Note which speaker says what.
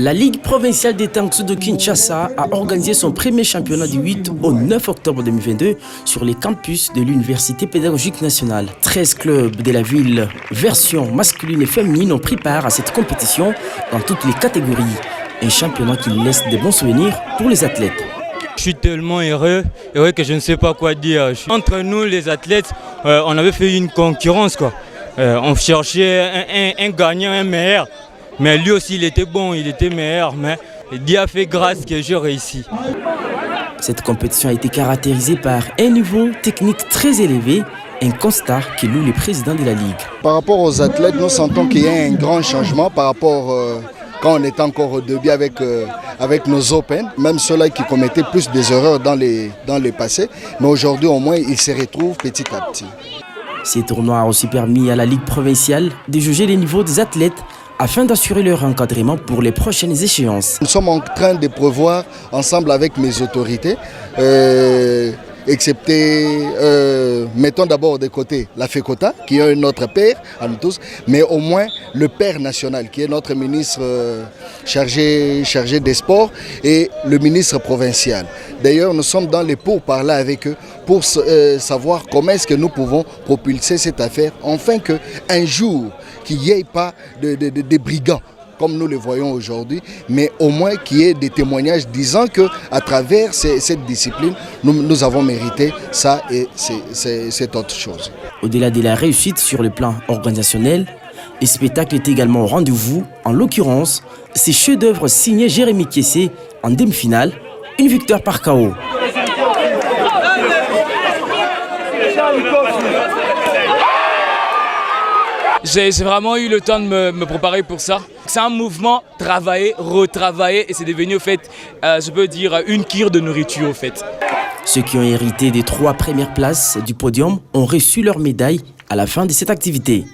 Speaker 1: La Ligue provinciale des Tangsu de Kinshasa a organisé son premier championnat du 8 au 9 octobre 2022 sur les campus de l'Université pédagogique nationale. 13 clubs de la ville, version masculine et féminine, ont pris part à cette compétition dans toutes les catégories. Un championnat qui laisse de bons souvenirs pour les athlètes.
Speaker 2: Je suis tellement heureux que je ne sais pas quoi dire. Entre nous, les athlètes, on avait fait une concurrence, quoi. On cherchait un gagnant, un meilleur. Mais lui aussi, il était bon, il était meilleur. Mais Dieu a fait grâce que j'ai réussi.
Speaker 1: Cette compétition a été caractérisée par un niveau technique très élevé, un constat qui loue le président de la Ligue.
Speaker 3: Par rapport aux athlètes, nous sentons qu'il y a un grand changement par rapport quand on était encore au début avec nos Open, même ceux-là qui commettaient plus des erreurs dans les passés. Mais aujourd'hui, au moins, ils se retrouvent petit à petit.
Speaker 1: Ces tournois ont aussi permis à la Ligue provinciale de juger les niveaux des athlètes afin d'assurer leur encadrement pour les prochaines échéances. Nous
Speaker 3: sommes en train de prévoir ensemble avec mes autorités, excepté, mettons d'abord de côté la FECOTA, qui est notre père à nous tous, mais au moins le père national, qui est notre ministre chargé des sports, et le ministre provincial. D'ailleurs, nous sommes dans les pourparlers avec eux pour savoir comment est-ce que nous pouvons propulser cette affaire, afin qu'un jour, qu'il n'y ait pas de brigands, comme nous le voyons aujourd'hui, mais au moins qu'il y ait des témoignages disant qu'à travers cette discipline, nous avons mérité ça et c'est autre chose.
Speaker 1: Au-delà de la réussite sur le plan organisationnel, le spectacle est également au rendez-vous. En l'occurrence, c'est chef-d'œuvre signé Jérémy Kiessé en demi-finale, une victoire par KO.
Speaker 4: J'ai vraiment eu le temps de me préparer pour ça. C'est un mouvement travaillé, retravaillé et c'est devenu au fait, je peux dire, une cure de nourriture au fait.
Speaker 1: Ceux qui ont hérité des 3 premières places du podium ont reçu leur médaille à la fin de cette activité.